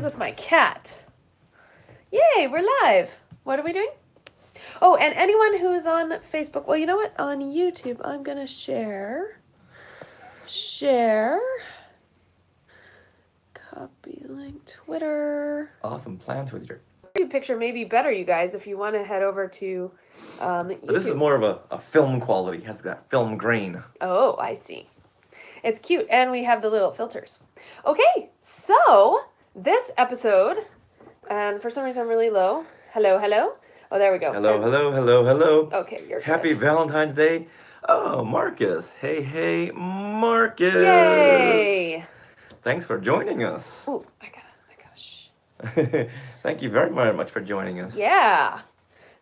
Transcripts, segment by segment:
friends with my cat. Yay, we're live. What are we doing? Oh, and anyone who's on Facebook, well, you know what? On YouTube, I'm going to share. Copy link, Twitter. Awesome plans with your YouTube picture may be better, you guys, if you want to head over to YouTube. But this is more of a film quality. It has that film grain. Oh, I see. It's cute, and we have the little filters. Okay, so this episode, and for some reason I'm really low. Hello, hello. Oh, there we go. Hello. Okay, you're Happy good. Valentine's Day. Oh, Marcus. Hey, Marcus. Yay! Thanks for joining us. Ooh, I gotta shh. Thank you very much for joining us. Yeah.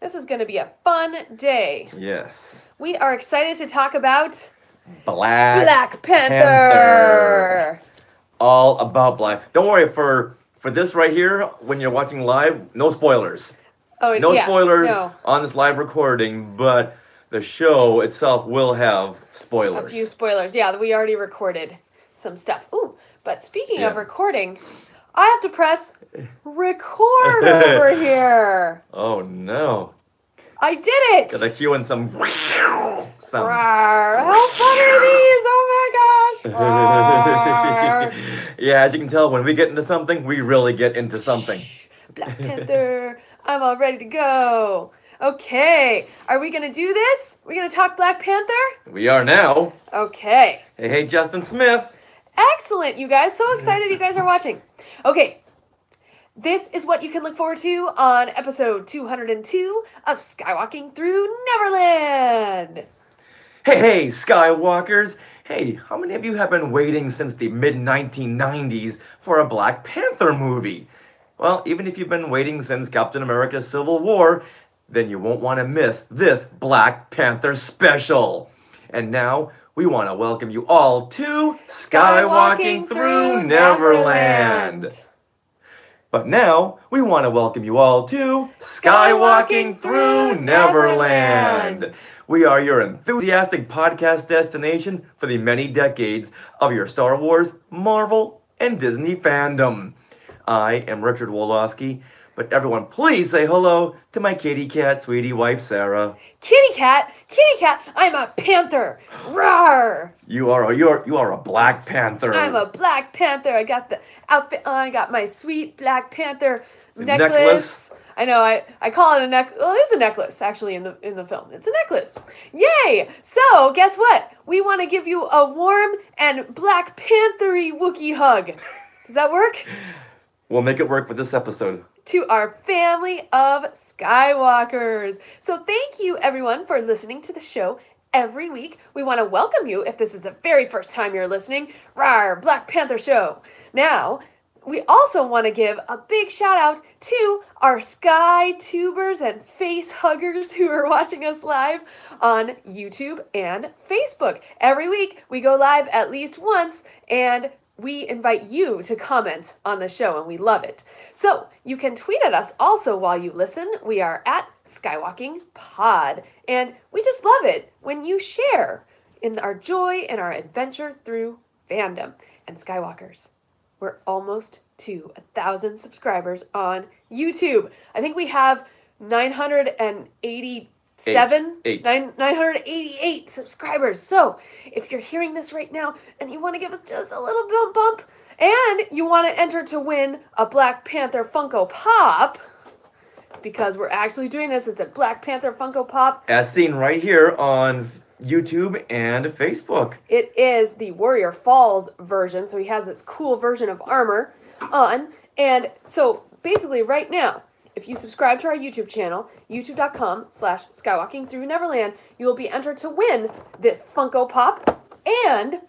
This is going to be a fun day. Yes. We are excited to talk about Black Panther. All about Black. Don't worry, for this right here, when you're watching live, no spoilers. Oh, No yeah, spoilers no. on this live recording, but the show itself will have spoilers. A few spoilers. Yeah, we already recorded some stuff. Ooh, but speaking of recording, I have to press record over here. Oh no. I did it. Gotta cue in some sound. Rawr. How fun are these? Oh my gosh. Rawr. Yeah, as you can tell, when we get into something, we really get into something. Black Panther. I'm all ready to go. Okay. Are we going to do this? We're going to talk Black Panther? We are now. Okay. Hey, Justin Smith. Excellent, you guys. So excited you guys are watching. Okay. This is what you can look forward to on episode 202 of Skywalking Through Neverland. Hey, Skywalkers. Hey, how many of you have been waiting since the mid-1990s for a Black Panther movie? Well, even if you've been waiting since Captain America Civil War, then you won't want to miss this Black Panther special. And now, we want to welcome you all to Skywalking Through Neverland. But now, we want to welcome you all to Skywalking Through Neverland. We are your enthusiastic podcast destination for the many decades of your Star Wars, Marvel, and Disney fandom. I am Richard Wolosky, but everyone please say hello to my kitty cat, sweetie wife, Sarah. Kitty cat, I'm a panther. Rawr! You are a Black Panther. I'm a Black Panther. I got the outfit on. I got my sweet Black Panther necklace. I know. I call it a necklace. Well, it is a necklace actually in the film. It's a necklace. Yay! So guess what? We want to give you a warm and Black Panther-y Wookiee hug. Does that work? We'll make it work for this episode. To our family of Skywalkers. So thank you everyone for listening to the show every week. We want to welcome you if this is the very first time you're listening. Rawr, Black Panther show. Now, we also want to give a big shout out to our Sky Tubers and face huggers who are watching us live on YouTube and Facebook. Every week we go live at least once and we invite you to comment on the show, and we love it. So you can tweet at us also while you listen. We are at Skywalking Pod, and we just love it when you share in our joy and our adventure through fandom. And Skywalkers, we're almost to 1,000 subscribers on YouTube. I think we have 988 988 subscribers. So if you're hearing this right now and you want to give us just a little bit bump and you want to enter to win a Black Panther Funko Pop, because we're actually doing this, it's a Black Panther Funko Pop. As seen right here on YouTube and Facebook. It is the Warrior Falls version, so he has this cool version of armor on. And so basically right now, if you subscribe to our YouTube channel, youtube.com/skywalkingthrough-neverland, you will be entered to win this Funko Pop and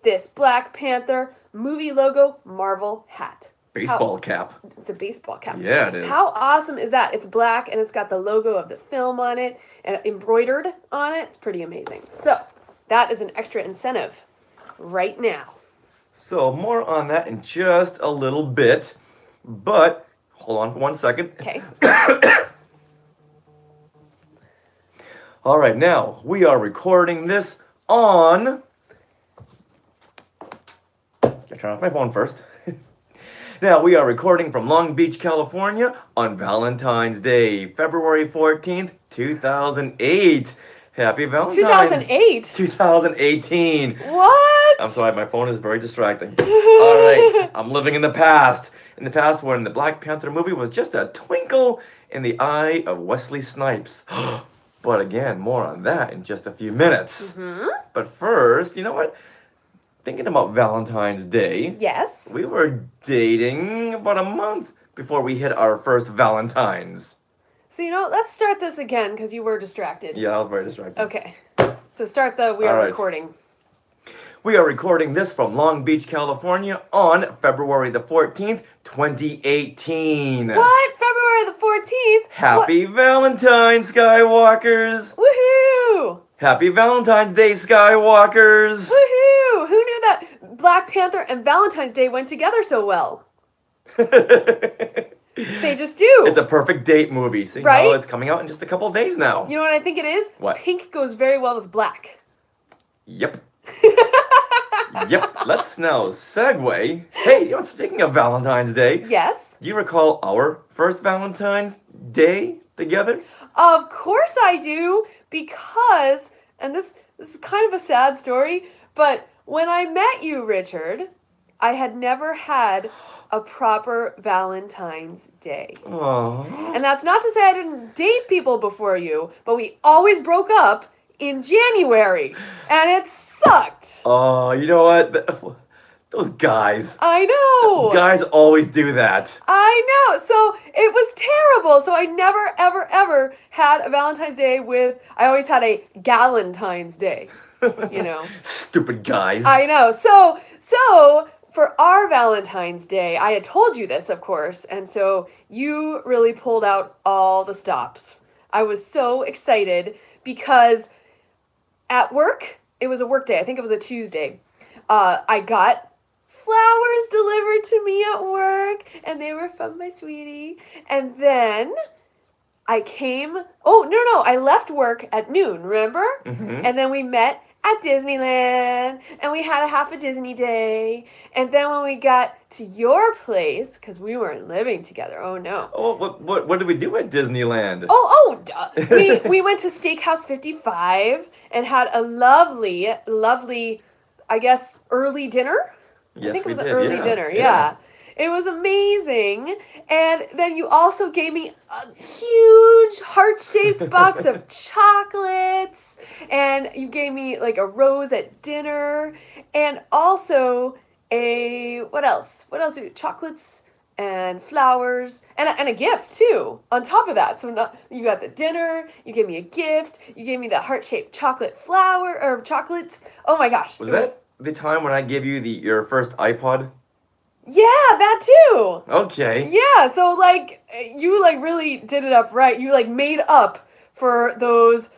this Black Panther movie logo Marvel hat. Baseball cap. It's a baseball cap. Yeah, it is. How awesome is that? It's black and it's got the logo of the film on it and embroidered on it. It's pretty amazing. So that is an extra incentive right now. So more on that in just a little bit, but hold on for 1 second. Okay. All right, now we are recording this on... I'll turn off my phone first. Now, we are recording from Long Beach, California on Valentine's Day, February 14th, 2008. Happy Valentine's. 2008? 2018. I'm What? sorry, my phone is very distracting. All right, I'm living in the past. In the past when the Black Panther movie was just a twinkle in the eye of Wesley Snipes. But again, more on that in just a few minutes. But first, you know what? Thinking about Valentine's Day. Yes. We were dating about a month before we hit our first Valentine's. So, let's start this again because you were distracted. Yeah, I was very distracted. Okay. So start we are recording. We are recording this from Long Beach, California on February the 14th, 2018. What? February the 14th? Happy Valentine's, Skywalkers! Woohoo! Happy Valentine's Day, Skywalkers! Woohoo! Who knew that Black Panther and Valentine's Day went together so well? They just do. It's a perfect date movie. See, right? It's coming out in just a couple of days now. You know what I think it is? What? Pink goes very well with black. Yep. Yep. Let's now segue. Hey, speaking of Valentine's Day. Yes? Do you recall our first Valentine's Day together? Of course I do, because, and this is kind of a sad story, but when I met you, Richard, I had never had a proper Valentine's Day. Aww. And that's not to say I didn't date people before you, but we always broke up in January, and it sucked. Oh, you know what? Those guys. I know. Guys always do that. I know. So it was terrible. So I never, ever, ever had a Valentine's Day I always had a Galentine's Day, Stupid guys. I know. So for our Valentine's Day, I had told you this, of course, and so you really pulled out all the stops. I was so excited because at work, it was a work day. I think it was a Tuesday. I got flowers delivered to me at work, and they were from my sweetie. And then I I left work at noon, remember? Mm-hmm. And then we met at Disneyland, and we had a half a Disney day. And then when we got to your place, because we weren't living together, oh no. Oh, what did we do at Disneyland? We went to Steakhouse 55 and had a lovely, lovely, I guess, early dinner? Yes, I think it was we an did, early dinner, yeah. It was amazing. And then you also gave me a huge heart-shaped box of chocolates. And you gave me like a rose at dinner. And also what else? Chocolates and flowers and a gift too on top of that. So you got the dinner, you gave me a gift, you gave me the heart-shaped chocolate flower or chocolates. Oh my gosh. Was that the time when I gave you your first iPod? Yeah, that too. Okay. Yeah, so you really did it up right. You made up for those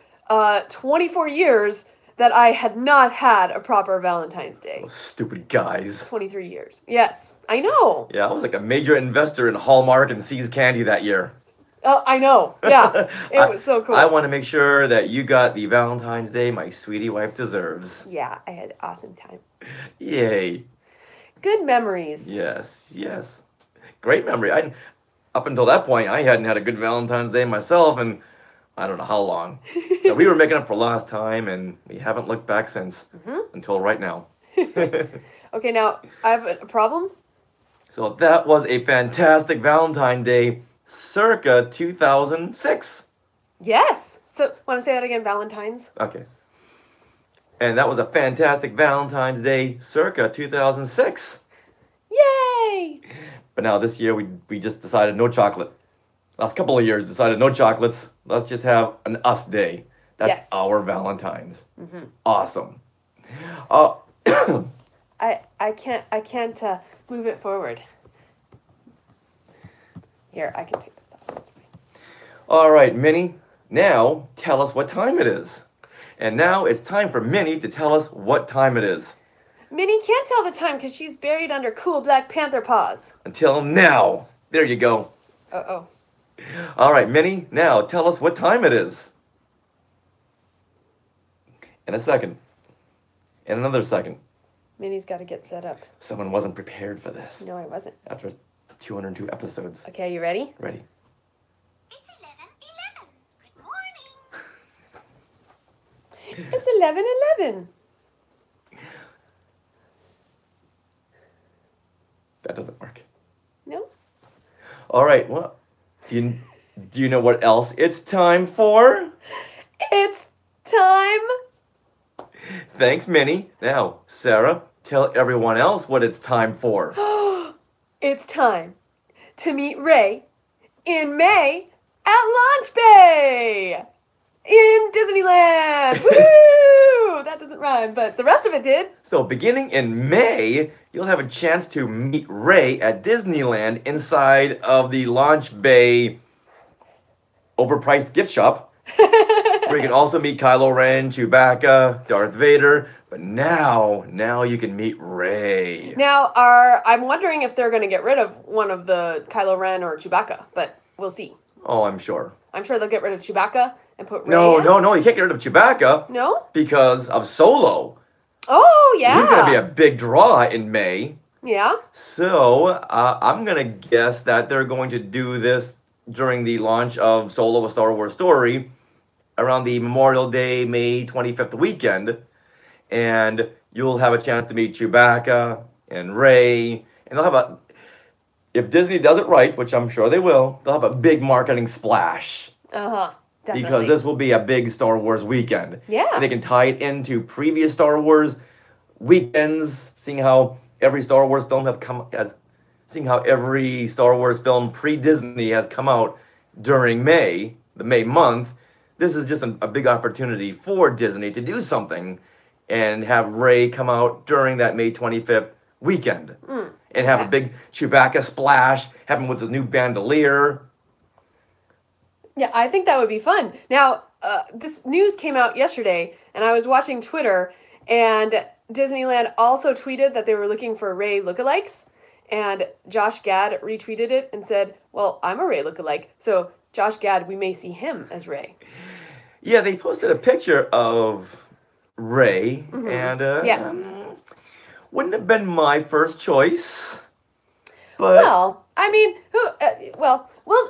24 years that I had not had a proper Valentine's Day. Those stupid guys. 23 years. Yes, I know. Yeah, I was like a major investor in Hallmark and See's Candy that year. Oh, I know. Yeah, it was so cool. I want to make sure that you got the Valentine's Day my sweetie wife deserves. Yeah, I had an awesome time. Yay. Good memories. Yes. Great memory. Up until that point, I hadn't had a good Valentine's Day myself, and I don't know how long. So we were making up for lost time, and we haven't looked back since, until right now. Okay, now, I have a problem. So that was a fantastic Valentine's Day, circa 2006. Yes. So, want to say that again, Valentine's? Okay. And that was a fantastic Valentine's Day, circa 2006. Yay! But now this year, we just decided no chocolate. Last couple of years, decided no chocolates. Let's just have an us day. That's our Valentine's. Mm-hmm. Awesome. I can't move it forward. Here, I can take this off. That's fine. All right, Minnie. Now tell us what time it is. And now it's time for Minnie to tell us what time it is. Minnie can't tell the time because she's buried under cool Black Panther paws. Until now. There you go. Uh-oh. All right, Minnie, now tell us what time it is. In a second. In another second. Minnie's got to get set up. Someone wasn't prepared for this. No, I wasn't. After 202 episodes. Okay, you ready? Ready. It's 11:11. Good morning. It's 11:11. That doesn't work. No? All right. Well, do you know what else it's time for? It's time. Thanks, Minnie. Now, Sarah, tell everyone else what it's time for. It's time to meet Ray in May at Launch Bay in Disneyland. Woo! That doesn't rhyme, but the rest of it did. So, beginning in May, you'll have a chance to meet Ray at Disneyland inside of the Launch Bay overpriced gift shop, where you can also meet Kylo Ren, Chewbacca, Darth Vader. But now you can meet Ray. Now, I'm wondering if they're going to get rid of one of the Kylo Ren or Chewbacca, but we'll see. Oh, I'm sure. I'm sure they'll get rid of Chewbacca and put Ray No, in. no, you can't get rid of Chewbacca. No? Because of Solo. Oh, yeah. He's going to be a big draw in May. Yeah? So, I'm going to guess that they're going to do this during the launch of Solo: A Star Wars Story around the Memorial Day, May 25th weekend. And you'll have a chance to meet Chewbacca and Ray. And they'll have if Disney does it right, which I'm sure they will, they'll have a big marketing splash. Uh-huh. Definitely. Because this will be a big Star Wars weekend. Yeah. And they can tie it into previous Star Wars weekends, seeing how every Star Wars film seeing how every Star Wars film pre-Disney has come out during May, the May month. This is just a big opportunity for Disney to do something and have Ray come out during that May 25th weekend. And have a big Chewbacca splash, have him with his new bandolier. Yeah, I think that would be fun. Now, this news came out yesterday, and I was watching Twitter, and Disneyland also tweeted that they were looking for Ray lookalikes, and Josh Gad retweeted it and said, well, I'm a Ray lookalike, so Josh Gad, we may see him as Ray. Yeah, they posted a picture of Ray, and Yes. Wouldn't have been my first choice, but Well, I mean, well,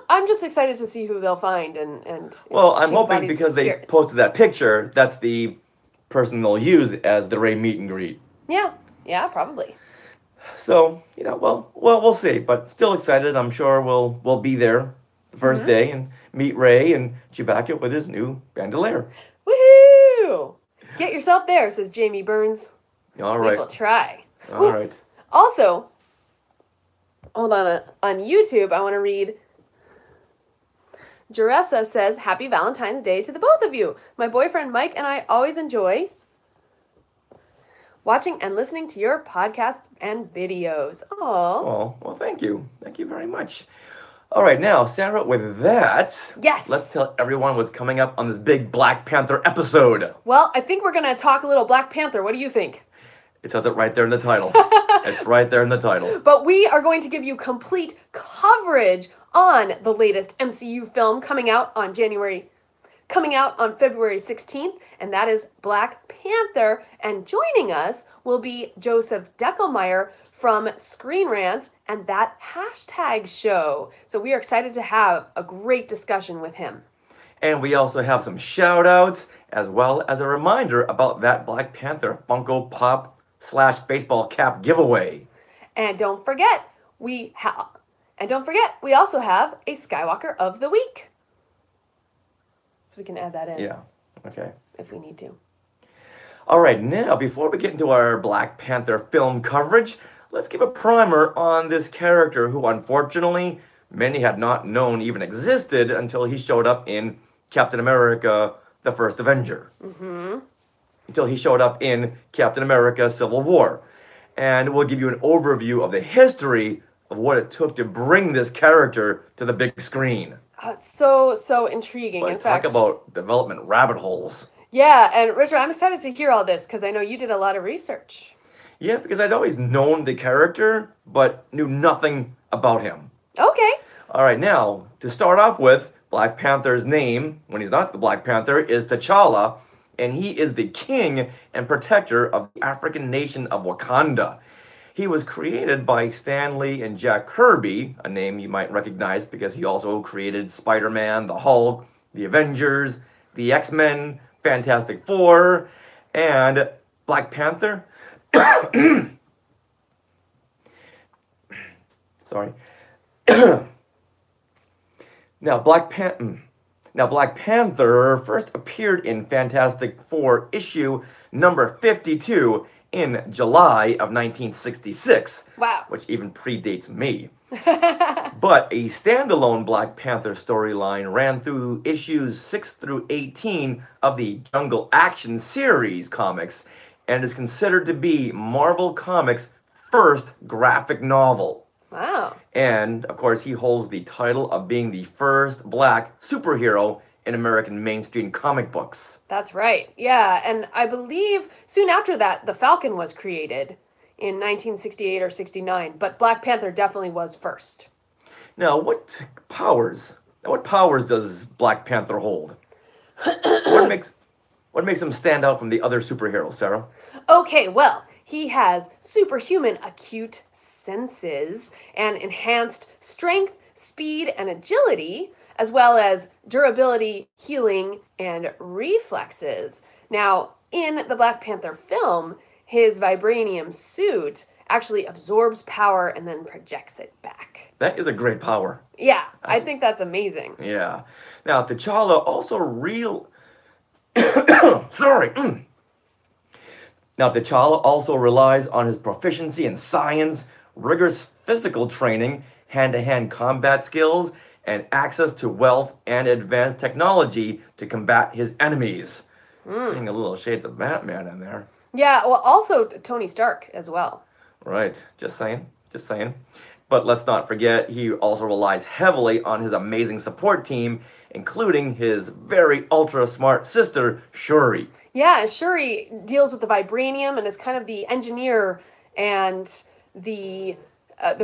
I'm just excited to see who they'll find and well, I'm King hoping Buddy's because they spirit. posted that picture, that's the person they'll use as the Ray meet and greet. Yeah, probably. So, we'll see, but still excited. I'm sure we'll be there the first day and meet Ray and Chewbacca with his new bandolier. Woohoo! Get yourself there, says Jamie Burns. All We right. will try. All right. Also, hold on YouTube, I want to read. Jeressa says, Happy Valentine's Day to the both of you. My boyfriend Mike and I always enjoy watching and listening to your podcast and videos. Aww. Oh, well, thank you. Thank you very much. All right, now, Sarah, with that, Yes. let's tell everyone what's coming up on this big Black Panther episode. Well, I think we're going to talk a little Black Panther. What do you think? It says it right there in the title. It's right there in the title. But we are going to give you complete coverage on the latest MCU film coming out on February 16th, and that is Black Panther. And joining us will be Joseph Deckelmeyer from Screen Rant and that hashtag show. So we are excited to have a great discussion with him. And we also have some shout outs, as well as a reminder about that Black Panther Funko Pop / baseball cap giveaway. And don't forget, we also have a Skywalker of the Week. So we can add that in. Yeah, okay. If we need to. All right, now, before we get into our Black Panther film coverage, let's give a primer on this character who, unfortunately, many had not known even existed until he showed up in Captain America, the First Avenger. Until he showed up in Captain America Civil War. And we'll give you an overview of the history of what it took to bring this character to the big screen. It's so intriguing. But In talk fact, about development rabbit holes. yeah, and Richard, I'm excited to hear all this because I know you did a lot of research. Yeah, because I'd always known the character, but knew nothing about him. Okay. All right, now, to start off with, Black Panther's name, when he's not the Black Panther, is T'Challa, and he is the king and protector of the African nation of Wakanda. He was created by Stan Lee and Jack Kirby, a name you might recognize because he also created Spider-Man, the Hulk, the Avengers, the X-Men, Fantastic Four, and Black Panther. Sorry. Now, Black Panther first appeared in Fantastic Four issue number 52 in July of 1966, Wow. which even predates me. But a standalone Black Panther storyline ran through issues 6 through 18 of the Jungle Action series comics and is considered to be Marvel Comics' first graphic novel. Wow. And, of course, he holds the title of being the first black superhero in American mainstream comic books. That's right. Yeah, and I believe soon after that, the Falcon was created in 1968 or 69, but Black Panther definitely was first. Now, what powers does Black Panther hold? What makes him stand out from the other superheroes, Sarah? Okay, well, he has superhuman acute senses and enhanced strength, speed, and agility, as well as durability, healing, and reflexes. Now, in the Black Panther film, his vibranium suit actually absorbs power and then projects it back. That is a great power. Yeah, I think that's amazing. Yeah. Now, T'Challa also Sorry. Now, T'Challa also relies on his proficiency in science, rigorous physical training, hand-to-hand combat skills, and access to wealth and advanced technology to combat his enemies. Seeing a little shades of Batman in there. Yeah, well, also Tony Stark as well. Right, just saying. But let's not forget, he also relies heavily on his amazing support team, including his very ultra-smart sister, Shuri. Yeah, Shuri deals with the vibranium and is kind of the engineer and the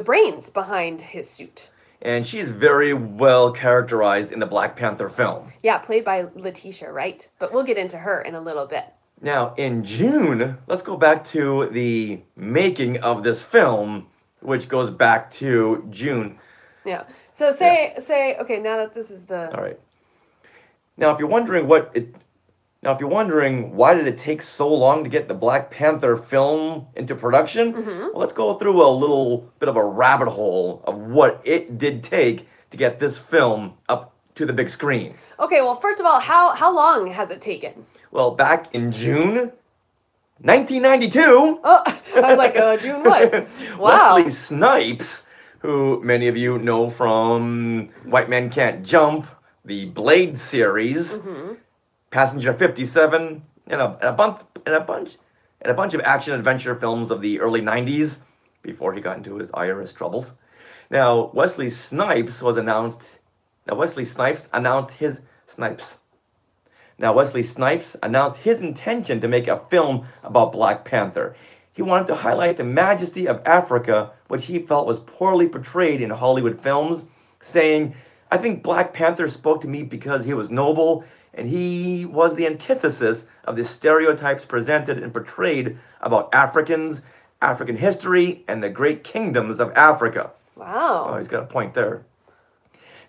brains behind his suit. And she's very well characterized in the Black Panther film. Yeah, played by Letitia Wright, but we'll get into her in a little bit. Now, in June, let's go back to the making of this film, which goes back to June. Yeah. So say okay, now that this is the All right. Now, if you're wondering why did it take so long to get the Black Panther film into production, well, let's go through a little bit of a rabbit hole of what it did take to get this film up to the big screen. Okay, well, first of all, how long has it taken? Well, back in June 1992. Oh, I was like, June what? Wow. Wesley Snipes, who many of you know from White Men Can't Jump, the Blade series, Passenger 57, and a bunch of action adventure films of the early 90s before he got into his IRS troubles. Now, Wesley Snipes announced his intention to make a film about Black Panther. He wanted to highlight the majesty of Africa, which he felt was poorly portrayed in Hollywood films, saying, "I think Black Panther spoke to me because he was noble, and he was the antithesis of the stereotypes presented and portrayed about Africans, African history, and the great kingdoms of Africa." Wow. Oh, he's got a point there.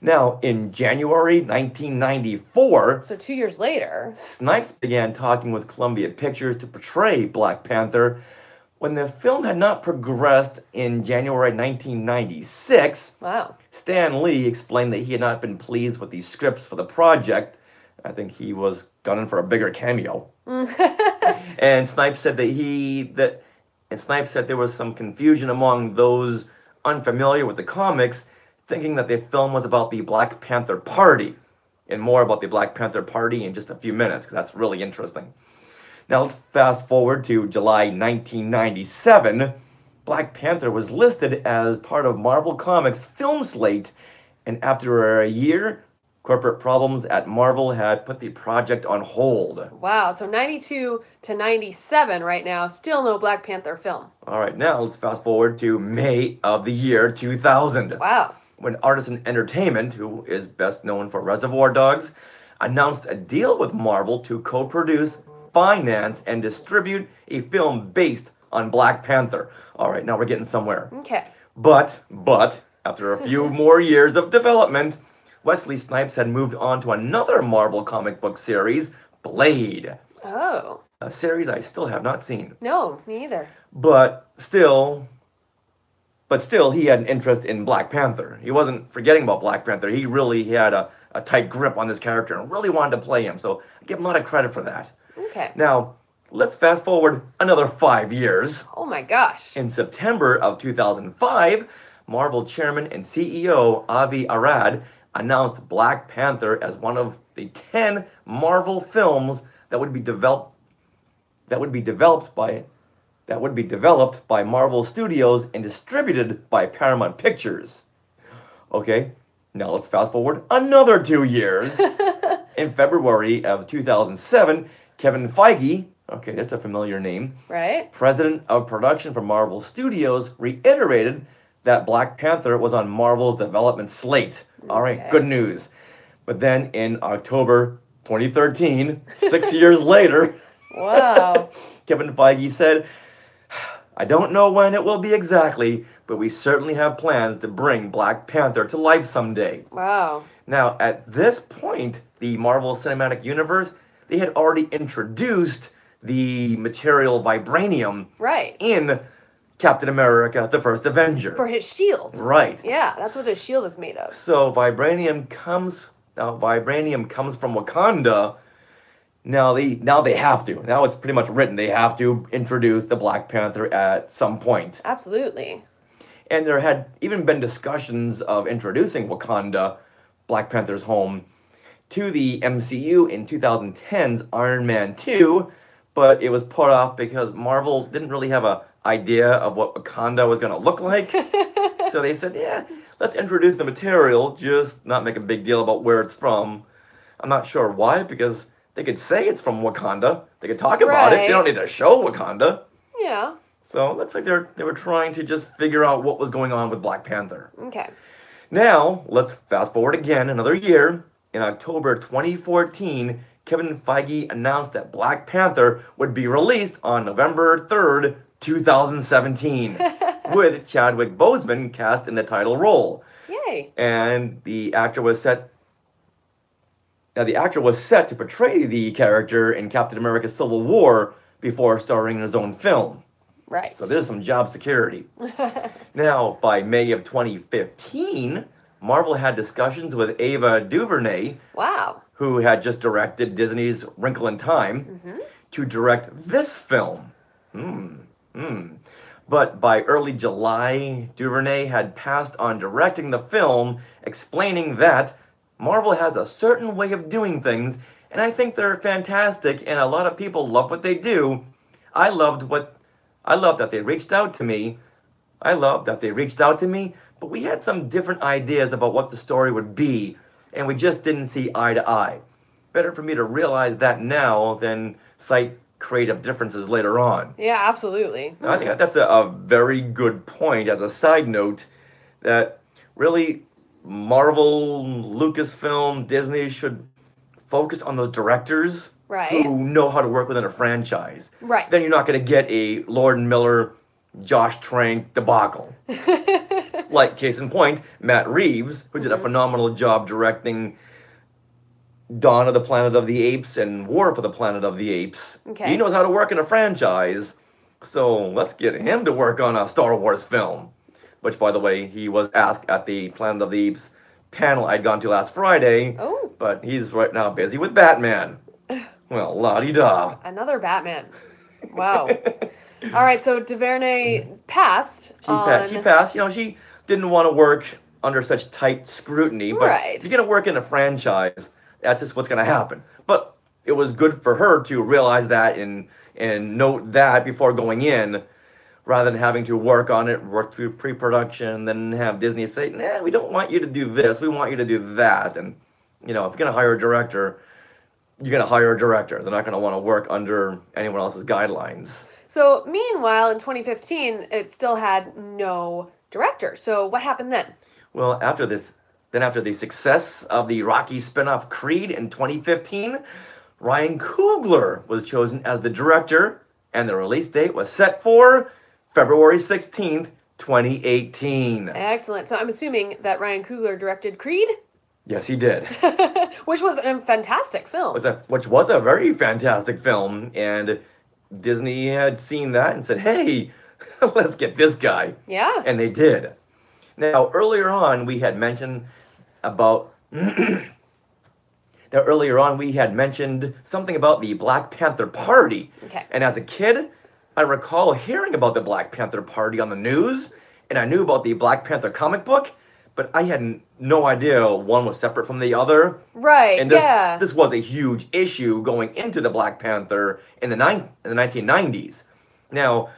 Now, in January 1994, So 2 years later. Snipes began talking with Columbia Pictures to portray Black Panther. When the film had not progressed in January 1996, Wow. Stan Lee explained that he had not been pleased with the scripts for the project. I think he was gunning for a bigger cameo. And Snipes said there was some confusion among those unfamiliar with the comics, thinking that the film was about the Black Panther Party. And more about the Black Panther Party in just a few minutes, because that's really interesting. Now let's fast forward to July 1997. Black Panther was listed as part of Marvel Comics' film slate, and after a year, corporate problems at Marvel had put the project on hold. Wow. So 92 to 97 right now, still no Black Panther film. All right, now let's fast forward to May of the year 2000. Wow. When Artisan Entertainment, who is best known for Reservoir Dogs, announced a deal with Marvel to co-produce, finance, and distribute a film based on Black Panther. All right, now we're getting somewhere. Okay. But, after a few more years of development, Wesley Snipes had moved on to another Marvel comic book series, Blade, Oh. a series I still have not seen. No, me either. But still, he had an interest in Black Panther. He wasn't forgetting about Black Panther. He really had a tight grip on this character and really wanted to play him. So I give him a lot of credit for that. Okay. Now, let's fast forward another 5 years. Oh my gosh. In September of 2005, Marvel chairman and CEO Avi Arad announced Black Panther as one of the 10 Marvel films that would be developed by Marvel Studios and distributed by Paramount Pictures. Okay, now let's fast forward another 2 years. In February of 2007, Kevin Feige, okay, that's a familiar name, Right? president of production for Marvel Studios, reiterated that Black Panther was on Marvel's development slate. All right, Okay. good news. But then in October 2013, 6 years later, Wow. Kevin Feige said, I don't know when it will be exactly, but we certainly have plans to bring Black Panther to life someday. Wow. Now, at this point, the Marvel Cinematic Universe, they had already introduced the material vibranium Right. in Captain America, the First Avenger. For his shield. Right. Yeah, that's what his shield is made of. So vibranium comes from Wakanda. Now they have to. Now it's pretty much written. They have to introduce the Black Panther at some point. Absolutely. And there had even been discussions of introducing Wakanda, Black Panther's home, to the MCU in 2010's Iron Man 2, but it was put off because Marvel didn't really have an idea of what Wakanda was going to look like. So they said, yeah, let's introduce the material, just not make a big deal about where it's from. I'm not sure why, because they could say it's from Wakanda. They could talk about it. They don't need to show Wakanda. Yeah. So it looks like they were trying to just figure out what was going on with Black Panther. Okay. Now, let's fast forward again another year. In October 2014, Kevin Feige announced that Black Panther would be released on November 3rd, 2017, with Chadwick Boseman cast in the title role. Yay. And the actor was set to portray the character in Captain America Civil War before starring in his own film. Right. So there's some job security. Now, by May of 2015, Marvel had discussions with Ava DuVernay, Wow. who had just directed Disney's Wrinkle in Time, to direct this film. But by early July, DuVernay had passed on directing the film, explaining that Marvel has a certain way of doing things, and I think they're fantastic, and a lot of people love what they do. I love that they reached out to me. But we had some different ideas about what the story would be, and we just didn't see eye to eye. Better for me to realize that now than cite creative differences later on. Yeah, absolutely. I think that's a very good point as a side note, that really Marvel, Lucasfilm, Disney should focus on those directors Right. who know how to work within a franchise. Right. Then you're not going to get a Lord Miller, Josh Trank debacle. Like, case in point, Matt Reeves, who did a phenomenal job directing Dawn of the Planet of the Apes and War for the Planet of the Apes. Okay. He knows how to work in a franchise, so let's get him to work on a Star Wars film. Which, by the way, he was asked at the Planet of the Apes panel I'd gone to last Friday, Oh, but he's right now busy with Batman. Well, la-di-da. another Batman. Wow. All right, so DuVernay passed. She passed. You know, she didn't want to work under such tight scrutiny, but Right. if you're going to work in a franchise, that's just what's going to happen. But it was good for her to realize that and note that before going in, rather than having to work on it, work through pre-production, then have Disney say, nah, we don't want you to do this, we want you to do that. And, you know, if you're going to hire a director, you're going to hire a director. They're not going to want to work under anyone else's guidelines. So, meanwhile, in 2015, it still had no director. So, what happened then? Well, after the success of the Rocky spin-off Creed in 2015, Ryan Coogler was chosen as the director, and the release date was set for February 16th, 2018. Excellent. So I'm assuming that Ryan Coogler directed Creed, Yes, he did. which was a fantastic film. Which was a very fantastic film, and Disney had seen that and said, hey, let's get this guy. Yeah. And they did. Now, earlier on, we had mentioned about. Now, earlier on, we had mentioned something about the Black Panther Party. Okay. And as a kid, I recall hearing about the Black Panther Party on the news, and I knew about the Black Panther comic book, but I had no idea one was separate from the other. Right. And yeah. this was a huge issue going into the Black Panther in the 1990s. Now,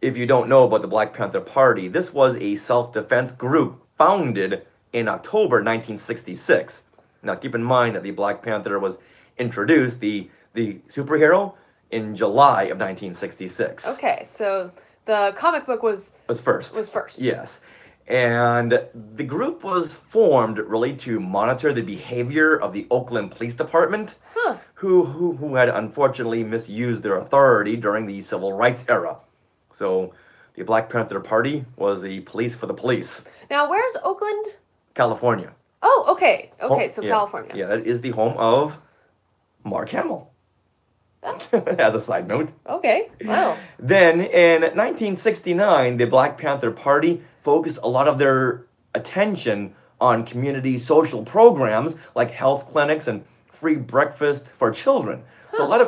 if you don't know about the Black Panther Party, this was a self-defense group founded in October 1966. Now, keep in mind that the Black Panther was introduced, the superhero, in July of 1966. Okay. So the comic book was first. Was first. Yes. And the group was formed really to monitor the behavior of the Oakland Police Department, Huh. who had unfortunately misused their authority during the Civil Rights era. So the Black Panther Party was the police for the police. Now, where's Oakland? California. Oh, okay. Okay, so Yeah. California. Yeah, that is the home of Mark Hamill. As a side note. Okay. Wow. Then in 1969, the Black Panther Party focused a lot of their attention on community social programs like health clinics and free breakfast for children. So a lot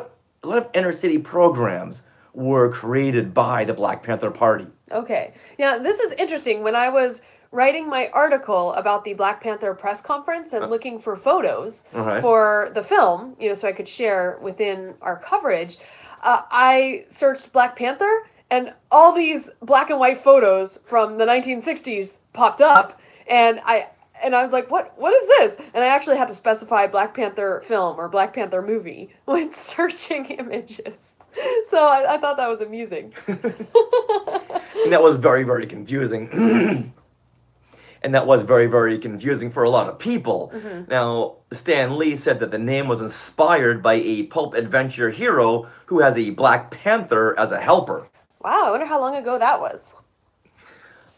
of inner city programs were created by the Black Panther Party. Okay. Now, this is interesting. When I was writing my article about the Black Panther press conference and looking for photos Alright. for the film, so I could share within our coverage, I searched Black Panther, and all these black and white photos from the 1960s popped up, and I was like, what is this? And I actually had to specify Black Panther film or Black Panther movie when searching images. So I thought that was amusing. And that was very, very confusing. And that was very, very confusing for a lot of people. Mm-hmm. Now, Stan Lee said that the name was inspired by a pulp adventure hero who has a Black Panther as a helper. Wow, I wonder how long ago that was.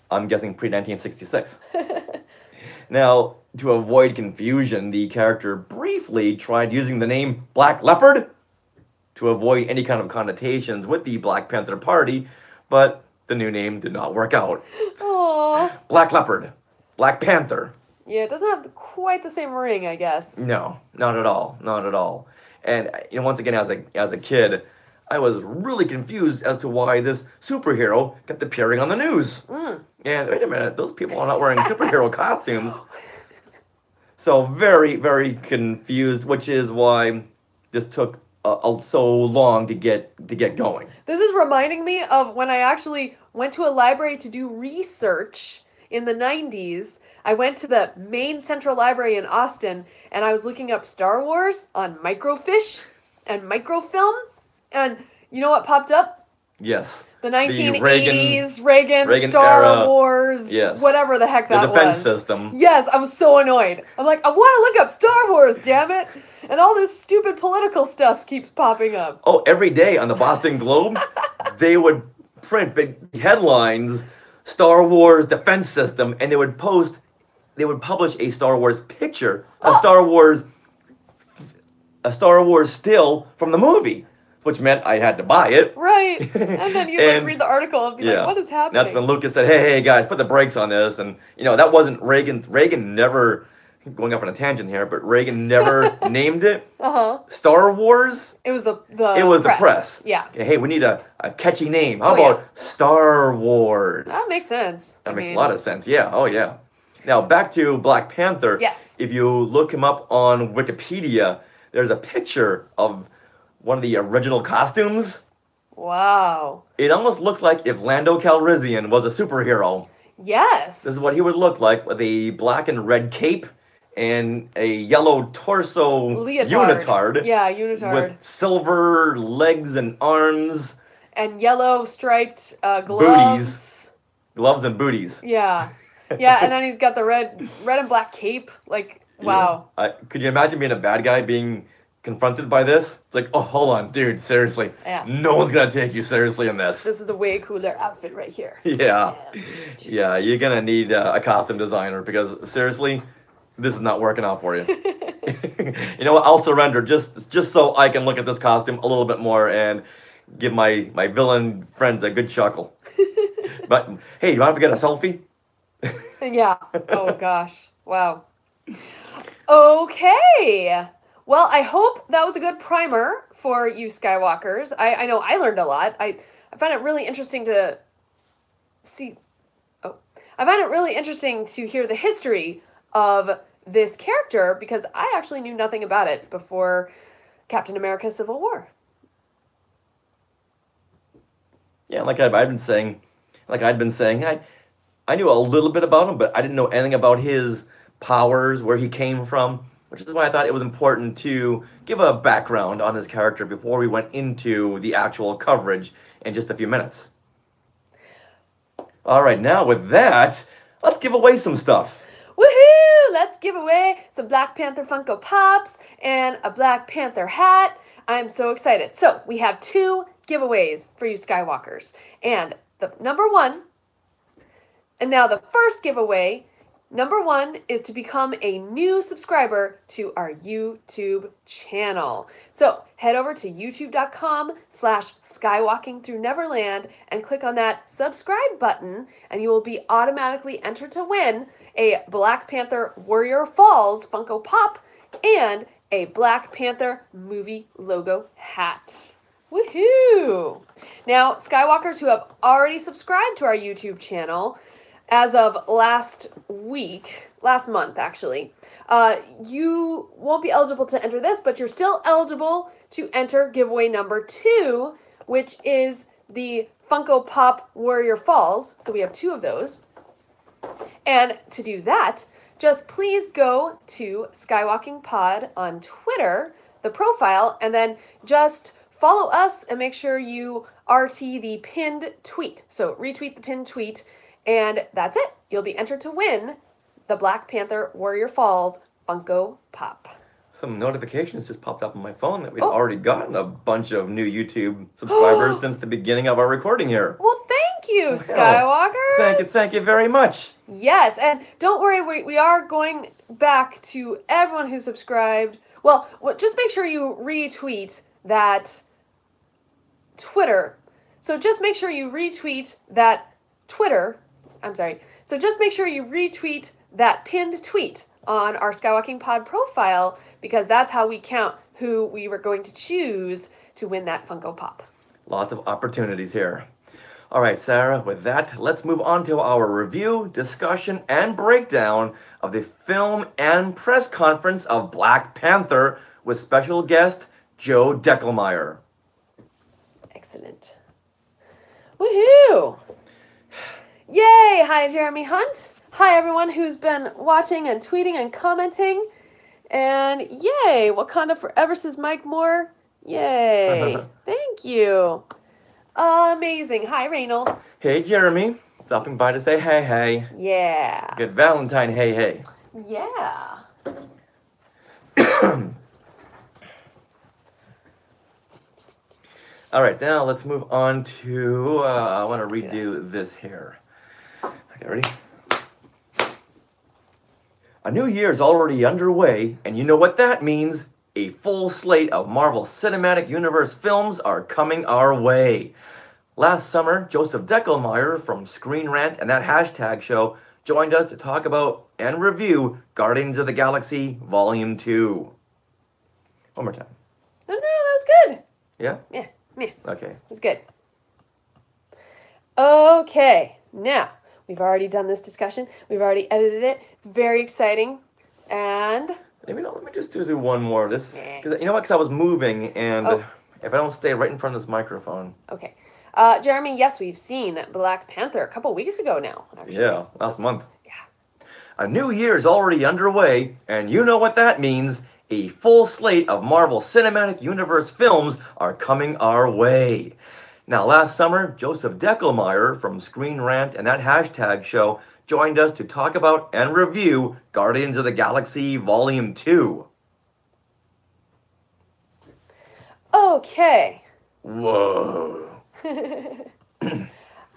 I'm guessing pre-1966. Now, to avoid confusion, the character briefly tried using the name Black Leopard to avoid any kind of connotations with the Black Panther Party, but the new name did not work out. Aww. Black Leopard. Black Panther. Yeah, it doesn't have quite the same ring, I guess. No, not at all. Not at all. And once again, as a kid, I was really confused as to why this superhero kept appearing on the news. Mm. And wait a minute, those people are not wearing superhero costumes. So very, very confused, which is why this took so long to get going. This is reminding me of when I actually went to a library to do research in the 90s. I went to the main central library in Austin, and I was looking up Star Wars on microfiche and microfilm, and you know what popped up? Yes. The 1980s Reagan Star era, Wars, yes. Whatever the heck that was. The defense system. Yes, I was so annoyed. I'm like, I want to look up Star Wars, damn it! And all this stupid political stuff keeps popping up. Oh, every day on the Boston Globe, they would print big headlines, Star Wars defense system, and they would publish a Star Wars picture, a Star Wars still from the movie, which meant I had to buy it. Right. And then you like read the article and be like, what is happening? That's when Lucas said, hey guys, put the brakes on this. And that wasn't Reagan. Reagan never, going off on a tangent here, but Reagan never named it Star Wars. It was the press. Yeah. Hey, we need a catchy name. How Oh, yeah. about Star Wars? That makes sense. That makes a lot of sense. Yeah. Oh, yeah. Now, back to Black Panther. Yes. If you look him up on Wikipedia, there's a picture of one of the original costumes. Wow. It almost looks like if Lando Calrissian was a superhero. Yes. This is what he would look like with a black and red cape and a yellow torso unitard. Yeah, unitard. With silver legs and arms. And yellow striped gloves. Booties. Gloves and booties. Yeah. Yeah, and then he's got the red and black cape. Like, wow. Yeah. Could you imagine being a bad guy being confronted by this, it's like, oh, hold on, dude, seriously. Yeah. No one's gonna take you seriously in this. This is a way cooler outfit right here. Yeah. Yeah, you're gonna need a costume designer because seriously, this is not working out for you. You know what? I'll surrender just so I can look at this costume a little bit more and give my villain friends a good chuckle. But hey, you want to get a selfie? Yeah. Oh gosh. Wow. Okay. Well, I hope that was a good primer for you Skywalkers. I know I learned a lot. I find it really interesting to see. Oh, I find it really interesting to hear the history of this character because I actually knew nothing about it before Captain America: Civil War. Yeah, I'd been saying, I knew a little bit about him, but I didn't know anything about his powers, where he came from, which is why I thought it was important to give a background on his character before we went into the actual coverage in just a few minutes. All right, now with that, let's give away some stuff. Woohoo! Let's give away some Black Panther Funko Pops and a Black Panther hat. I'm so excited. So we have 2 giveaways for you Skywalkers. And the number 1, and now the first giveaway, number 1 is to become a new subscriber to our YouTube channel. So head over to youtube.com/skywalkingthroughneverland and click on that subscribe button and you will be automatically entered to win a Black Panther Warrior Falls Funko Pop and a Black Panther movie logo hat. Woohoo! Now, Skywalkers who have already subscribed to our YouTube channel, as of last month actually, you won't be eligible to enter this, but you're still eligible to enter giveaway number 2, which is the Funko Pop Warrior Falls. So we have 2 of those. And to do that, just please go to Skywalking Pod on Twitter, the profile, and then just follow us and make sure you RT the pinned tweet. So retweet the pinned tweet, and that's it. You'll be entered to win the Black Panther Warrior Falls Funko Pop. Some notifications just popped up on my phone that we'd already gotten a bunch of new YouTube subscribers since the beginning of our recording here. Well, thank you, Skywalker. Thank you very much. Yes, and don't worry, we are going back to everyone who subscribed. Well, just make sure you retweet that Twitter. So just make sure you retweet that So just make sure you retweet that pinned tweet on our Skywalking Pod profile because that's how we count who we were going to choose to win that Funko Pop. Lots of opportunities here. All right, Sarah, with that, let's move on to our review, discussion, and breakdown of the film and press conference of Black Panther with special guest Joe Deckelmeyer. Excellent. Woohoo! Yay! Hi, Jeremy Hunt. Hi, everyone who's been watching and tweeting and commenting. And yay! Wakanda Forever, says Mike Moore. Yay! Thank you. Amazing. Hi, Reynold. Hey, Jeremy. Stopping by to say hey. Yeah. Good Valentine, hey. Yeah. All right, now let's move on to, I want to redo this here. Okay, ready? A new year's already underway, and you know what that means. A full slate of Marvel Cinematic Universe films are coming our way. Last summer, Joseph Deckelmeyer from Screen Rant and That Hashtag Show joined us to talk about and review Guardians of the Galaxy Volume 2. One more time. No, that was good. Yeah? Yeah. Okay. It's good. Okay, now, we've already done this discussion. We've already edited it. It's very exciting. And... Let me just do one more of this. Because you know what? Because I was moving, and if I don't stay right in front of this microphone. Okay. Jeremy, yes, we've seen Black Panther a couple weeks ago now. Actually. Yeah, last month. Yeah. A new year is already underway, and you know what that means. A full slate of Marvel Cinematic Universe films are coming our way. Now, last summer, Joseph Deckelmeyer from Screen Rant and That Hashtag Show joined us to talk about and review Guardians of the Galaxy Volume 2. Okay. Whoa.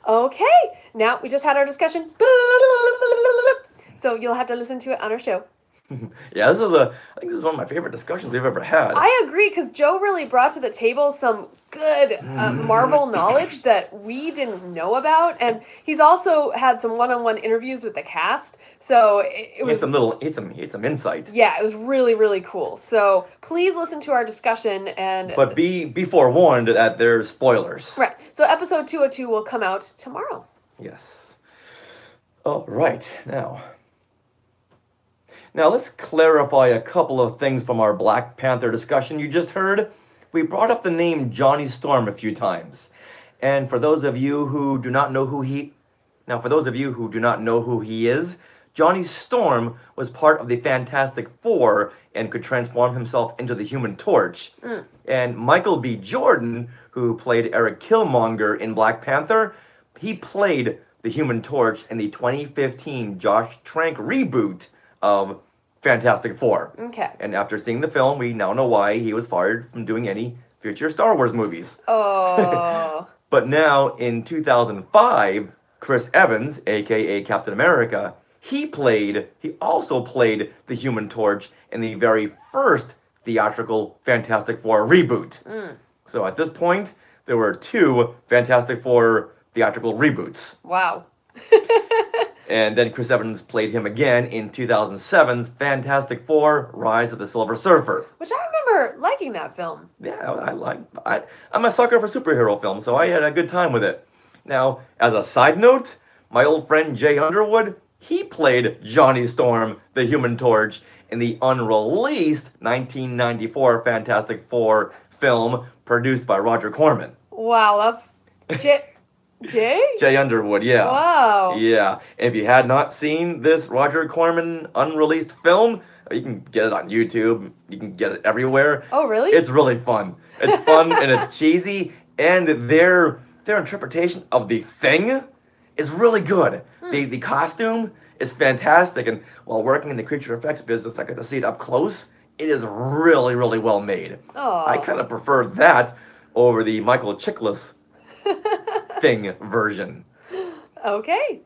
Okay. Now we just had our discussion. So you'll have to listen to it on our show. Yeah, I think this is one of my favorite discussions we've ever had. I agree, because Joe really brought to the table some good Marvel knowledge that we didn't know about, and he's also had some one-on-one interviews with the cast. So it He was he had some insight. yeah, it was really really cool. So please listen to our discussion and But be forewarned that there's spoilers. right. So episode 202 will come out tomorrow. Yes. All right, Now let's clarify a couple of things from our Black Panther discussion you just heard. We brought up the name Johnny Storm a few times. And for those of you who do not know who he is, Johnny Storm was part of the Fantastic Four and could transform himself into the Human Torch. And Michael B. Jordan, who played Eric Killmonger in Black Panther, he played the Human Torch in the 2015 Josh Trank reboot of Fantastic Four. Okay. And after seeing the film, we now know why he was fired from doing any future Star Wars movies. Oh. But now, in 2005, Chris Evans, aka Captain America, he also played the Human Torch in the very first theatrical Fantastic Four reboot. So at this point, there were 2 Fantastic Four theatrical reboots. Wow. And then Chris Evans played him again in 2007's Fantastic Four: Rise of the Silver Surfer. Which I remember liking that film. Yeah, I'm a sucker for superhero films, so I had a good time with it. Now, as a side note, my old friend Jay Underwood, he played Johnny Storm, the Human Torch, in the unreleased 1994 Fantastic Four film produced by Roger Corman. Wow, that's Jay? Jay Underwood, yeah. Wow. Yeah. And if you had not seen this Roger Corman unreleased film, you can get it on YouTube. You can get it everywhere. Oh, really? It's really fun. It's fun and it's cheesy, and their interpretation of the Thing is really good. The costume is fantastic, and while working in the creature effects business, I got to see it up close. It is really, really well made. Oh. I kind of prefer that over the Michael Chiklis Thing version. Okay.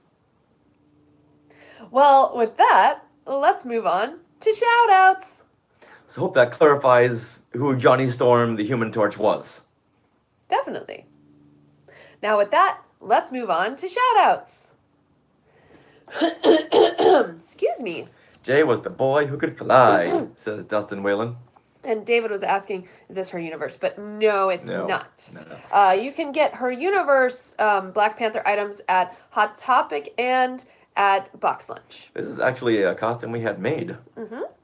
Well, with that, let's move on to shout-outs. So hope that clarifies who Johnny Storm, the Human Torch, was. Definitely. Now with that, let's move on to shout-outs. Excuse me. Jay was the boy who could fly, says Dustin Whalen. And David was asking, is this her universe? But no, it's No. not. No. You can get her universe Black Panther items at Hot Topic and at Box Lunch. This is actually a costume we had made.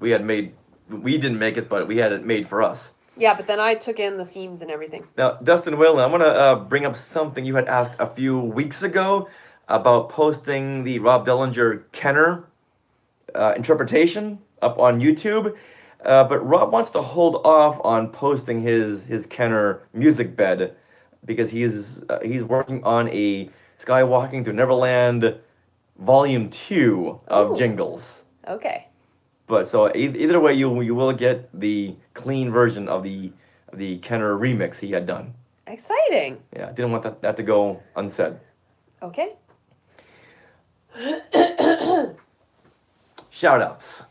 We didn't make it, but we had it made for us. Yeah, but then I took in the seams and everything. Now, Dustin Whalen, I want to bring up something you had asked a few weeks ago about posting the Rob Dellinger Kenner interpretation up on YouTube. But Rob wants to hold off on posting his Kenner music bed because he's working on a Skywalking Through Neverland Volume 2 of Ooh. Jingles. Okay. But so either way, you will get the clean version of the Kenner remix he had done. Exciting. Yeah, I didn't want that to go unsaid. Okay. Shoutouts.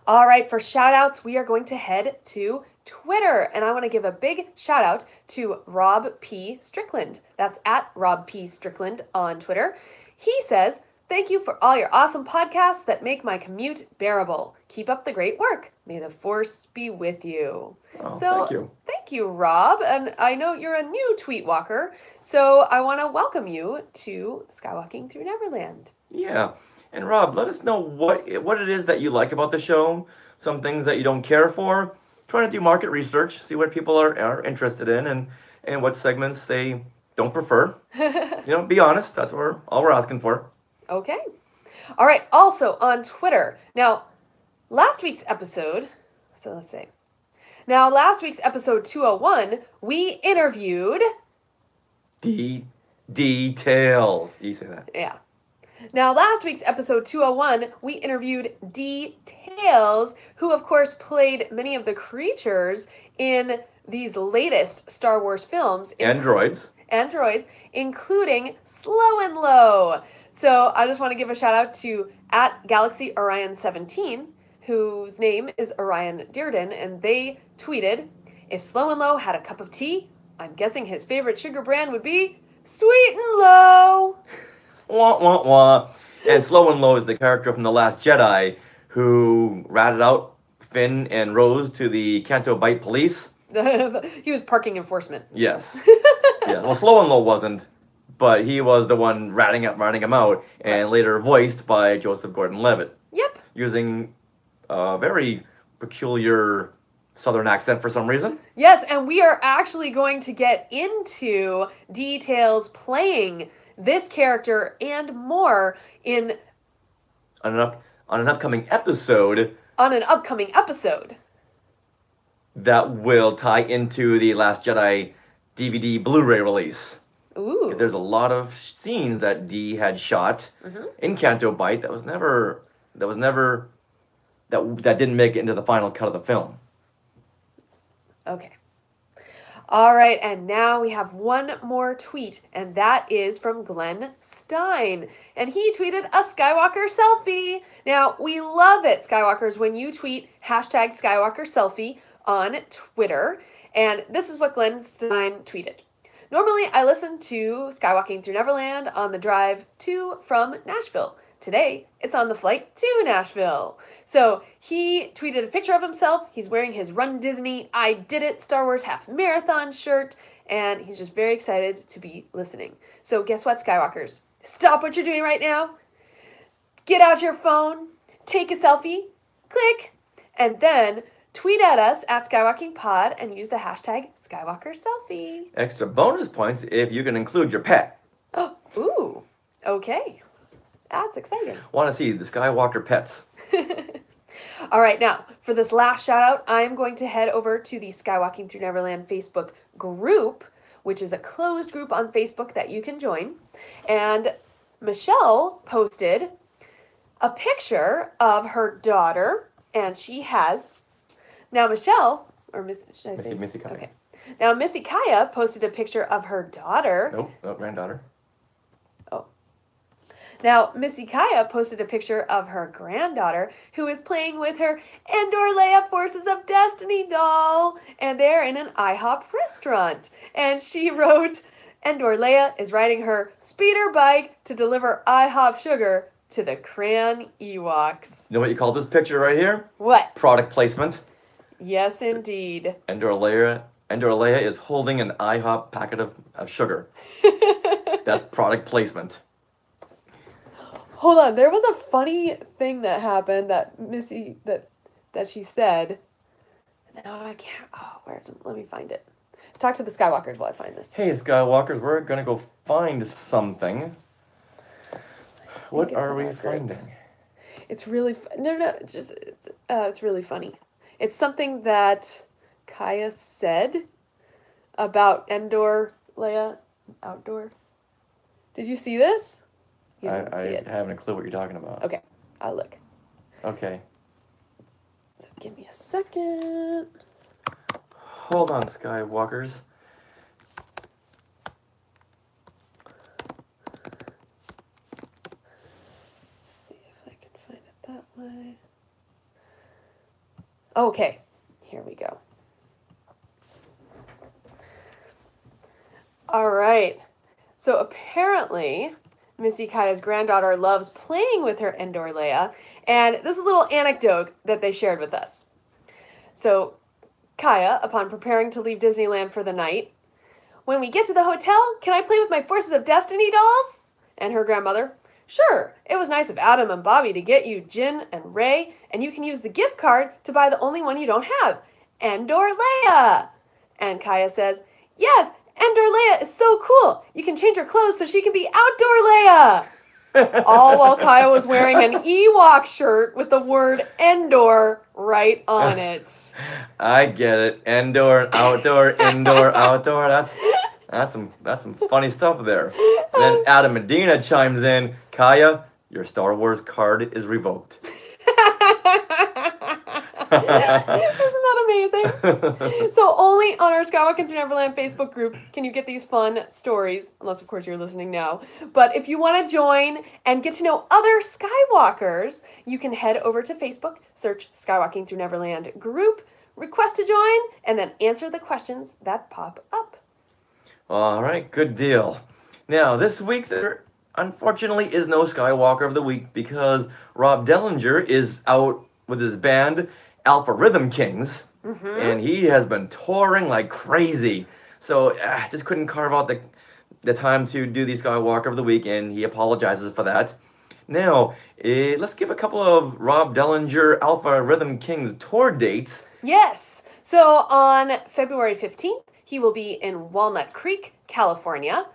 All right, for shout-outs, we are going to head to Twitter. And I want to give a big shout-out to Rob P. Strickland. That's at Rob P. Strickland on Twitter. He says, "Thank you for all your awesome podcasts that make my commute bearable. Keep up the great work. May the force be with you." Oh, thank you. Thank you, Rob. And I know you're a new tweet walker, so I want to welcome you to Skywalking Through Neverland. Yeah. And Rob, let us know what it is that you like about the show, some things that you don't care for. Trying to do market research, see what people are interested in and what segments they don't prefer. Be honest. That's all we're asking for. Okay. All right. Also on Twitter. Now, last week's episode 201, we interviewed... Details. You say that. Yeah. Now, last week's episode 201, we interviewed Details, who, of course, played many of the creatures in these latest Star Wars films. Androids. Androids, including Slow and Low. So I just want to give a shout out to at Galaxy Orion 17, whose name is Orion Dearden, and they tweeted, if Slow and Low had a cup of tea, I'm guessing his favorite sugar brand would be Sweet and Low. Wah, wah, wah. And Slow and Low is the character from The Last Jedi who ratted out Finn and Rose to the Canto Bight police. He was parking enforcement. Yes. Yeah. Well, Slow and Low wasn't, but he was the one ratting him out, and later voiced by Joseph Gordon-Levitt. Yep. Using a very peculiar Southern accent for some reason. Yes, and we are actually going to get into Details playing this character and more in On an upcoming episode on an upcoming episode. that will tie into the Last Jedi DVD Blu-ray release. Ooh. There's a lot of scenes that Dee had shot in Canto Bight that didn't make it into the final cut of the film. Okay. All right, and now we have one more tweet, and that is from Glenn Stein. And he tweeted a Skywalker selfie. Now, we love it, Skywalkers, when you tweet hashtag Skywalker selfie on Twitter. And this is what Glenn Stein tweeted. Normally, I listen to Skywalking Through Neverland on the drive to from Nashville. Today, it's on the flight to Nashville. So he tweeted a picture of himself. He's wearing his Run Disney I Did It Star Wars Half Marathon shirt, and he's just very excited to be listening. So guess what, Skywalkers? Stop what you're doing right now. Get out your phone, take a selfie, click, and then tweet at us at SkywalkingPod and use the hashtag SkywalkerSelfie. Extra bonus points if you can include your pet. Oh, ooh, okay. That's exciting. Want to see the Skywalker pets. All right, now, for this last shout out, I'm going to head over to the Skywalking Through Neverland Facebook group, which is a closed group on Facebook that you can join. And Michelle posted a picture of her daughter, and she has... Now, Michelle, or Miss... Should I say? Missy Kaya. Okay. Now, Missy Kaya posted a picture of her daughter. Nope, granddaughter. Now, Missy Kaya posted a picture of her granddaughter who is playing with her Endor Leia Forces of Destiny doll, and they're in an IHOP restaurant. And she wrote, Endor Leia is riding her speeder bike to deliver IHOP sugar to the Cran Ewoks. You know what you call this picture right here? What? Product placement. Yes, indeed. Endor Leia is holding an IHOP packet of sugar. That's product placement. Hold on, there was a funny thing that happened that Missy, that she said. Now I can't, let me find it. Talk to the Skywalkers while I find this. Hey, Skywalkers, we're gonna go find something. What are we finding? It's really, it's really funny. It's something that Kaya said about Endor Leia Outdoor. Did you see this? You didn't see it. I haven't a clue what you're talking about. Okay, I'll look. Okay. So give me a second. Hold on, Skywalkers. Let's see if I can find it that way. Okay, here we go. All right. So apparently, Missy Kaya's granddaughter loves playing with her Endor Leia, and this is a little anecdote that they shared with us. So, Kaya, upon preparing to leave Disneyland for the night, when we get to the hotel, can I play with my Forces of Destiny dolls? And her grandmother, sure, it was nice of Adam and Bobby to get you Jin and Ray, and you can use the gift card to buy the only one you don't have, Endor Leia. And Kaya says, yes, Endor Leia is so cool. You can change her clothes so she can be Outdoor Leia. All while Kaya was wearing an Ewok shirt with the word Endor right on it. I get it. Endor, outdoor, indoor, outdoor. That's some funny stuff there. And then Adam Medina chimes in, Kaya, your Star Wars card is revoked. Isn't that amazing? So only on our Skywalking Through Neverland Facebook group can you get these fun stories, unless of course you're listening now. But if you want to join and get to know other Skywalkers, you can head over to Facebook, search Skywalking Through Neverland group, request to join, and then answer the questions that pop up. All right, good deal. Now, this week there unfortunately is no Skywalker of the Week because Rob Dellinger is out with his band Alpha Rhythm Kings, and he has been touring like crazy. So just couldn't carve out the time to do the Skywalker of the Week, and he apologizes for that. Now, let's give a couple of Rob Dellinger Alpha Rhythm Kings tour dates. Yes. So on February 15th, he will be in Walnut Creek, California.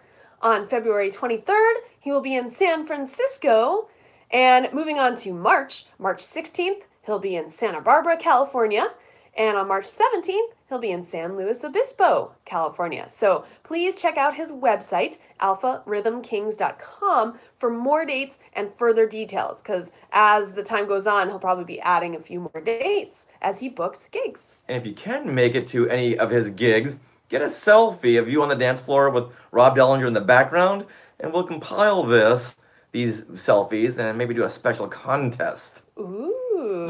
On February 23rd, he will be in San Francisco. And moving on to March 16th, he'll be in Santa Barbara, California. And on March 17th, he'll be in San Luis Obispo, California. So please check out his website, alpharhythmkings.com, for more dates and further details, because as the time goes on, he'll probably be adding a few more dates as he books gigs. And if you can make it to any of his gigs, get a selfie of you on the dance floor with Rob Dellinger in the background, and we'll compile these selfies, and maybe do a special contest. Ooh.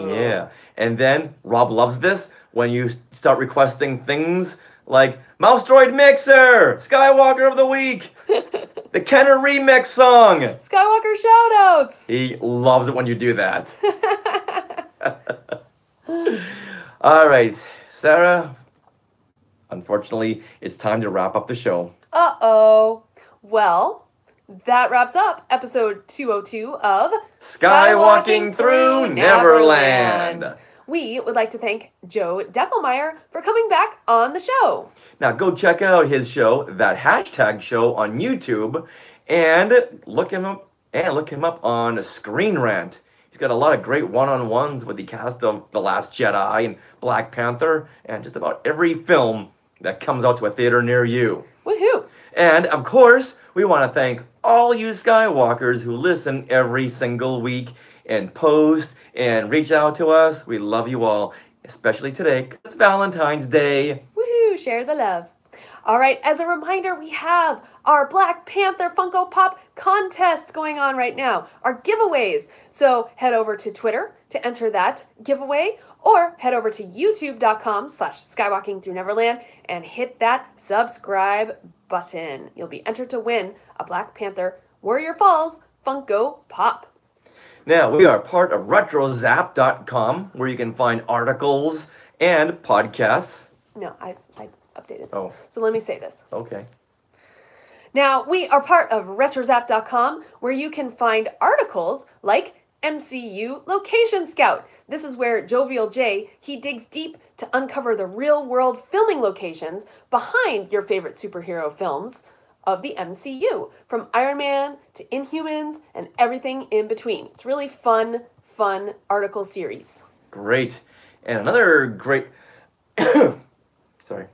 Yeah. And then, Rob loves this, when you start requesting things like Mouse Droid Mixer, Skywalker of the Week, the Kenner remix song. Skywalker shoutouts. He loves it when you do that. All right, Sarah, unfortunately, it's time to wrap up the show. Uh-oh. Well, that wraps up episode 202 of Skywalking Through Neverland. We would like to thank Joe Deckelmeyer for coming back on the show. Now go check out his show, That Hashtag Show, on YouTube, and look him up on Screen Rant. He's got a lot of great one-on-ones with the cast of The Last Jedi and Black Panther, and just about every film that comes out to a theater near you. Woohoo! And of course, we want to thank all you Skywalkers who listen every single week and post and reach out to us. We love you all, especially today, 'cause it's Valentine's Day. Woohoo! Share the love. All right, as a reminder, we have our Black Panther Funko Pop contest going on right now, our giveaways. So head over to Twitter to enter that giveaway, or head over to youtube.com/skywalkingthrough-neverland and hit that subscribe button. You'll be entered to win a Black Panther Warrior Falls Funko Pop. Now, we are part of RetroZap.com, where you can find articles and podcasts. No, I updated this. Oh. So let me say this. Okay. Now, we are part of RetroZap.com, where you can find articles like MCU Location Scout. This is where Jovial J, he digs deep to uncover the real-world filming locations behind your favorite superhero films of the MCU, from Iron Man to Inhumans and everything in between. It's really fun article series. Great. And another great... Sorry.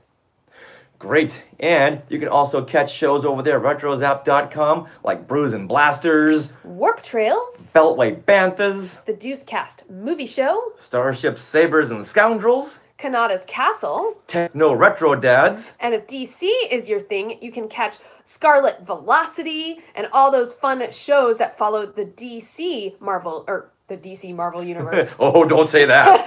Great. And you can also catch shows over there at RetroZap.com, like Brews and Blasters, Warp Trails, Beltway Banthas, The Deuce Cast Movie Show, Starship Sabers and Scoundrels, Kanata's Castle, Techno Retro Dads, and if DC is your thing, you can catch Scarlet Velocity and all those fun shows that follow the DC Marvel universe. Oh, don't say that.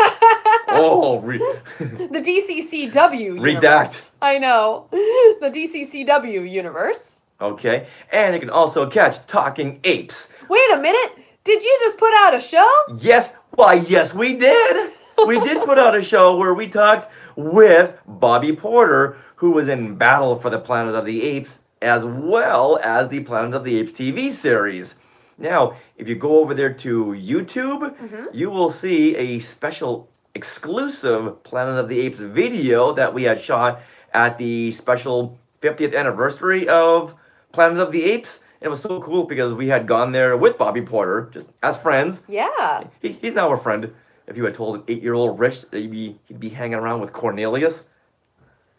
The DCCW universe. Redact. I know. The DCCW universe. Okay. And you can also catch Talking Apes. Wait a minute. Did you just put out a show? Yes. Why, yes, we did. We did put out a show where we talked with Bobby Porter, who was in Battle for the Planet of the Apes, as well as the Planet of the Apes TV series. Now, if you go over there to YouTube, you will see a special exclusive Planet of the Apes video that we had shot at the special 50th anniversary of Planet of the Apes. And it was so cool because we had gone there with Bobby Porter, just as friends. Yeah. He's now a friend. If you had told an 8-year-old Rich that he'd be hanging around with Cornelius,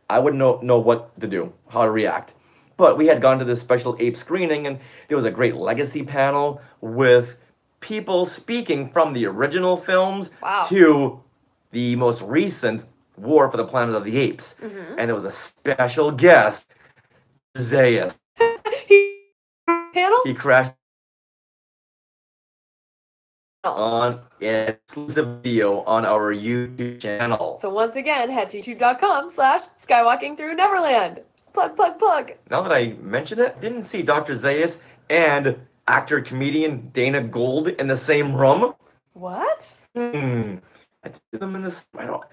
I wouldn't know what to do, how to react. But we had gone to this special ape screening, and there was a great legacy panel with people speaking from the original films Wow. to the most recent War for the Planet of the Apes. Mm-hmm. And it was a special guest, Zayas. He panel? He crashed on an exclusive video on our YouTube channel. So once again, head to youtube.com/skywalking through Neverland. Plug, plug, plug. Now that I mention it, didn't see Dr. Zayas and actor comedian Dana Gould in the same room. What? I see them in this. I don't.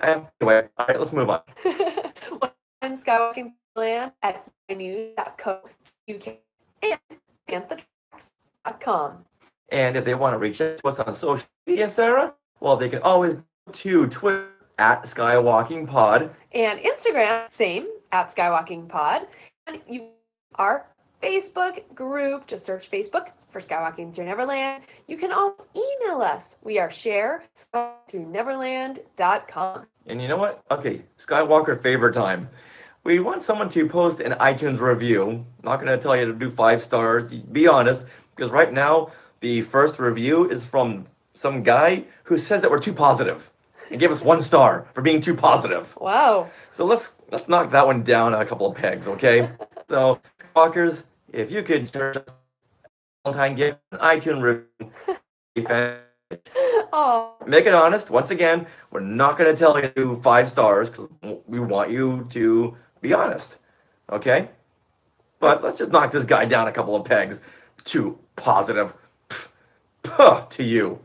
Anyway, all right, let's move on. And Skywalking Land at news.co.uk and panthertracks.com. And if they want to reach out to us on social media, Sarah, well, they can always go to Twitter at Skywalking Pod. And Instagram, same, at Skywalking Pod. And you our Facebook group, just search Facebook for Skywalking Through Neverland. You can also email us. We are share@skywalkingthroughneverland.com. And you know what? Okay, Skywalker favor time. We want someone to post an iTunes review. Not going to tell you to do 5 stars. Be honest, because right now the first review is from some guy who says that we're too positive and gave us 1 star for being too positive. Wow. So let's knock that one down a couple of pegs, okay? So, Skywalkers, if you could charge us a Valentine gift, an iTunes review, Oh. make it honest. Once again, we're not going to tell you to do 5 stars because we want you to be honest, okay? But let's just knock this guy down a couple of pegs. Too positive. Puh, to you.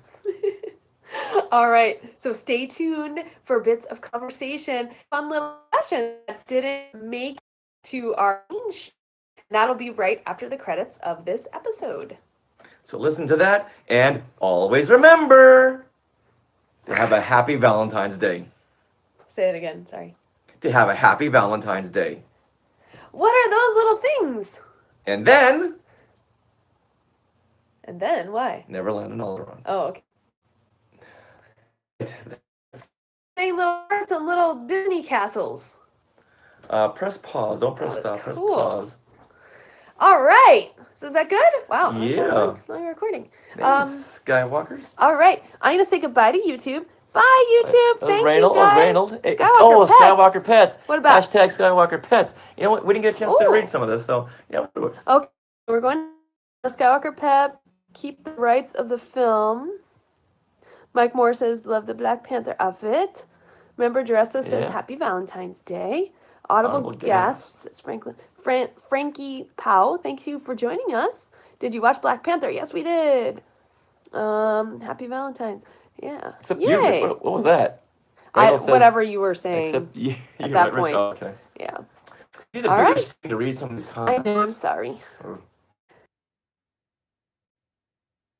All right. So stay tuned for bits of conversation, fun little session that didn't make it to our range. That'll be right after the credits of this episode. So listen to that, and always remember to have a happy Valentine's Day. Say it again. Sorry. To have a happy Valentine's Day. What are those little things? And then, And then why? Neverland and Alderaan. Oh, okay. Say little hearts and little Disney castles. Press pause. Don't press That was stop. Press cool. pause. All right. So is that good? Wow. That's Yeah. long recording. Thanks, Skywalkers. All right. I'm gonna say goodbye to YouTube. Bye, YouTube. Thank Reynold, you guys. Reynold. Hey, Skywalker pets. Skywalker Pets. What about? Hashtag Skywalker Pets. You know what? We didn't get a chance to Ooh. read some of this, so yeah, we'll do it. Okay, we're going to Skywalker Pep. Keep the rights of the film. Mike Moore says, love the Black Panther outfit. Remember, Dressa says, Yeah. Happy Valentine's Day. Audible Audible gasps, says Frankie Powell. Thank you for joining us. Did you watch Black Panther? Yes, we did. Happy Valentine's. Yeah. Except Yay. you. What was that? Reynold says- Whatever you were saying. Except you. at that point. Oh, okay. Yeah. You're the All bigger right. thing to read some of these I comments. know, I'm sorry. Or